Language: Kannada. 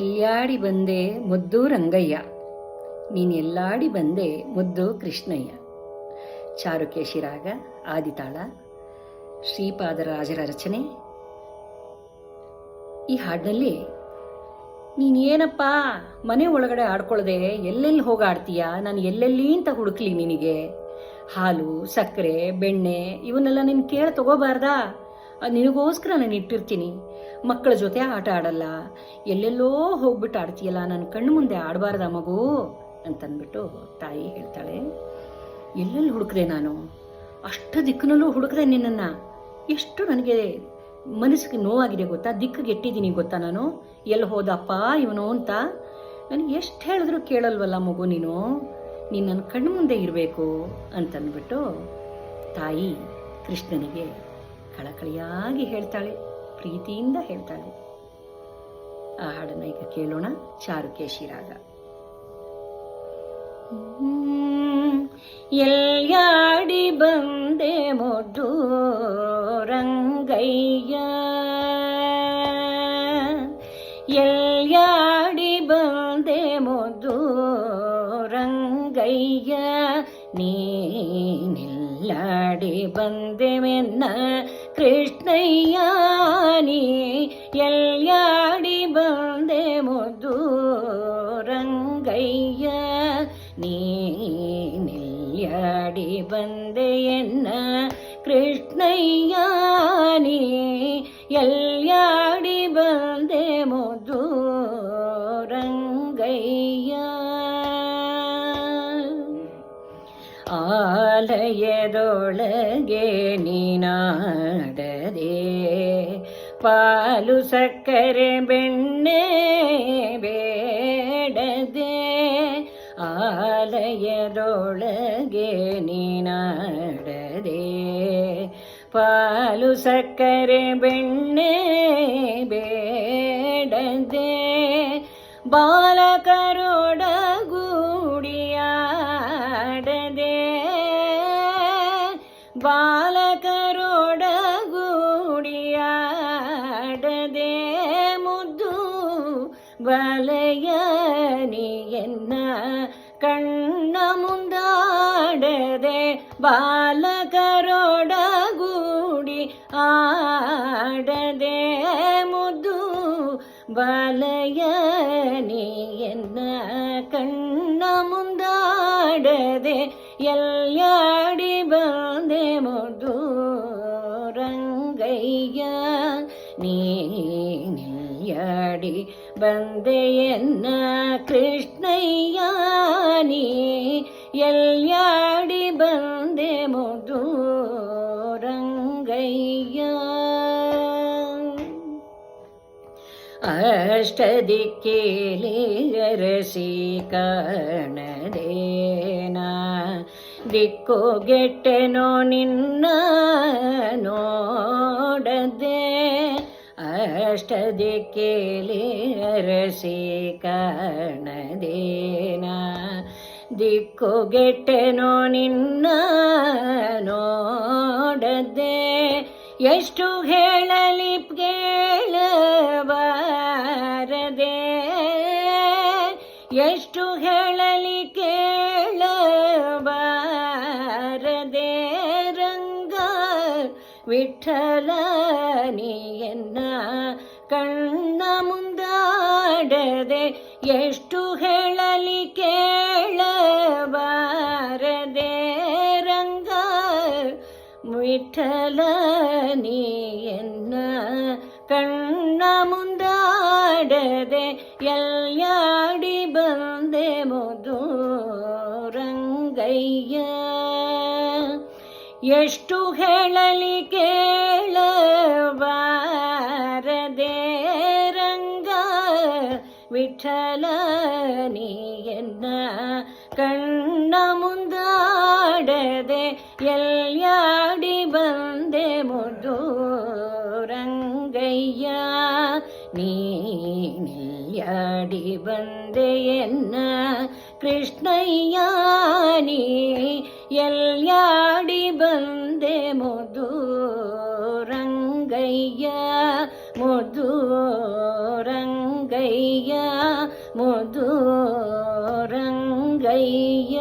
ಎಲ್ಲಾಡಿ ಬಂದೆ ಮುದ್ದು ರಂಗಯ್ಯ, ನೀನು ಎಲ್ಲಾಡಿ ಬಂದೆ ಮುದ್ದು ಕೃಷ್ಣಯ್ಯ. ಚಾರುಕೇಶಿ ರಾಗ, ಆದಿತಾಳ, ಶ್ರೀಪಾದರಾಜರ ರಚನೆ. ಈ ಹಾಡಿನಲ್ಲಿ ನೀನೇನಪ್ಪ ಮನೆ ಒಳಗಡೆ ಆಡ್ಕೊಳ್ಳದೆ ಎಲ್ಲೆಲ್ಲಿ ಹೋಗಿ ಆಡ್ತೀಯ, ನಾನು ಎಲ್ಲೆಲ್ಲಿ ಅಂತ ಹುಡುಕ್ಲಿ ನಿನಗೆ? ಹಾಲು, ಸಕ್ಕರೆ, ಬೆಣ್ಣೆ ಇವನ್ನೆಲ್ಲ ನೀನು ಕೇಳಿ ತಗೋಬಾರ್ದಾ? ಅದು ನಿನಗೋಸ್ಕರ ನಾನು ಇಟ್ಟಿರ್ತೀನಿ. ಮಕ್ಕಳ ಜೊತೆ ಆಟ ಆಡಲ್ಲ, ಎಲ್ಲೆಲ್ಲೋ ಹೋಗ್ಬಿಟ್ಟು ಆಡ್ತೀಯಲ್ಲ, ನನ್ನ ಕಣ್ಣು ಮುಂದೆ ಆಡಬಾರ್ದ ಮಗು ಅಂತಂದ್ಬಿಟ್ಟು ತಾಯಿ ಹೇಳ್ತಾಳೆ. ಎಲ್ಲೆಲ್ಲಿ ಹುಡುಕ್ದೆ ನಾನು, ಅಷ್ಟು ದಿಕ್ಕಿನಲ್ಲೂ ಹುಡುಕ್ದೆ ನಿನ್ನನ್ನು. ಎಷ್ಟು ನನಗೆ ಮನಸ್ಸಿಗೆ ನೋವಾಗಿದೆ ಗೊತ್ತಾ, ದಿಕ್ಕಿಗೆ ಎಟ್ಟಿದ್ದೀನಿ ಗೊತ್ತಾ ನಾನು. ಎಲ್ಲಿ ಹೋದಪ್ಪ ಇವನು ಅಂತ. ನನಗೆ ಎಷ್ಟು ಹೇಳಿದ್ರು ಕೇಳಲ್ವಲ್ಲ ಮಗು, ನೀನು ನನ್ನ ಕಣ್ಣು ಮುಂದೆ ಇರಬೇಕು ಅಂತಂದ್ಬಿಟ್ಟು ತಾಯಿ ಕೃಷ್ಣನಿಗೆ ಕಳಕಳಿಯಾಗಿ ಹೇಳ್ತಾಳೆ, ಪ್ರೀತಿಯಿಂದ ಹೇಳ್ತಾಳೆ. ಆ ಹಾಡನ್ನು ಈಗ ಕೇಳೋಣ. ಚಾರುಕೇಶಿ ರಾಗ. ಎಲ್ಯಾಡಿ ಬಂದೆ ಮುದ್ದು ರಂಗಯ್ಯ, ಎಲ್ಯಾಡಿ ಬಂದೆ ಮುದ್ದು ರಂಗಯ್ಯ, ನೀನೆಲ್ಲಾಡಿ ಬಂದೆ ಮೆನ್ನ ಕೃಷ್ಣಯ್ಯ, ನೀ ಎಲ್ಯಾಡಿ ಬಂದೆ ಮುದ್ದು ರಂಗಯ್ಯ, ನೀನೆಲ್ಯಾಡಿ ಬಂದೆ ಎನ್ನ ಕೃಷ್ಣಯ್ಯ, ನೀ ಎಲ್ಯಾಡಿ ಬಂದೆ ಮುದ್ದು ರಂಗಯ್ಯ. ಆಲಯದೊಳಗೆ ನೀನಾಡದೆ, ಪಾಲು ಸಕ್ಕರೆ ಬೆಣ್ಣೆ ಬೇಡದೆ, ಆಲಯದೊಳಗೆ ನೀನಾಡದೆ, ಪಾಲು ಸಕ್ಕರೆ ಬೆಣ್ಣೆ ಬೇಡದೆ, ಬಾಲಕರೊಡಗೂಡಿಯಾಡದೆ, ಬಾಲಕರೊಡಗೂಡಿಯಾಡದೆ, ಮುದ್ದು ಬಲಯ ನೀಯನ್ನ ಕಣ್ಣ ಮುಂದಾಡದೆ, ಬಾಲಕರೊಡಗೂಡಿ ಆಡದೆ, ಮುದ್ದು ಬಲಯ ನೀಯನ್ನ ಕಣ್ಣ ಮುಂದಾಡದೆ, ಎಲ್ಲಾಡಿ ಬಂದೆ ಮುದ್ದು ರಂಗಯ್ಯ, ನೀನೆಲ್ಯಾಡಿ ಬಂದೆಯನ್ನ ಕೃಷ್ಣಯ್ಯ, ನೀ ಎಲ್ಯಾಡಿ ಬಂದೆ ಮುದ್ದು ರಂಗಯ್ಯ. ಅಷ್ಟದಿಕ್ಕೇಲಿ ಅರಸಿ ಕಾಣದೇನ, ದಿಕ್ಕುಗೆಟ್ಟೆನೋ ನಿನ್ನ ನೋಡದೆ, ಅಷ್ಟದಿಕ್ಕೇಲಿ ಅರಸಿ ಕಾಣದೇನ, ದಿಕ್ಕುಗೆಟ್ಟೆನೋ ನಿನ್ನ ನೋಡದೆ, ಎಷ್ಟು ಹೇಳಲಿ ಕೇಳಬಾರದೆ, ಎಷ್ಟು ಹೇಳಲಿ ಕೇಳಬಾರದೆ, ರಂಗ ವಿಠಲ ನೀಯನ್ನ ಕಣ್ಣ ಮುಂದಾಡದೆ, ಎಷ್ಟು ಹೇಳಲಿ ಕೇಳಬಾರದೆ, ರಂಗ ವಿಠಲ ನೀಯನ್ನ ಕಣ್ಣ ಮುಂದಾಡದೆ, ಎಲ್ಲಾಡಿ ಬಂದೆ ಮುದ್ದು ರಂಗಯ್ಯ. ಎಷ್ಟು ಹೇಳಲಿ ಕೇಳಬಾರದೆ, ರಂಗ ವಿಠಲ ನೀಯನ್ನ ಕಣ್ಣ ಮುಂದಾಡದೆ, ಎಲ್ಲಾಡಿ ಬಂದೆ ಮುದ್ದು ರಂಗಯ್ಯ, ನೀನೆಲ್ಯಾಡಿ ಬಂದೆಯನ್ನ ಕೃಷ್ಣಯ್ಯ, ನೀ ಎಲ್ಯಾಡಿ ಬಂದೆ ಮುದ್ದು ರಂಗಯ್ಯ. ಮುದ್ದು ರಂಗಯ್ಯ ಮುದ್ದು ರಂಗಯ್ಯ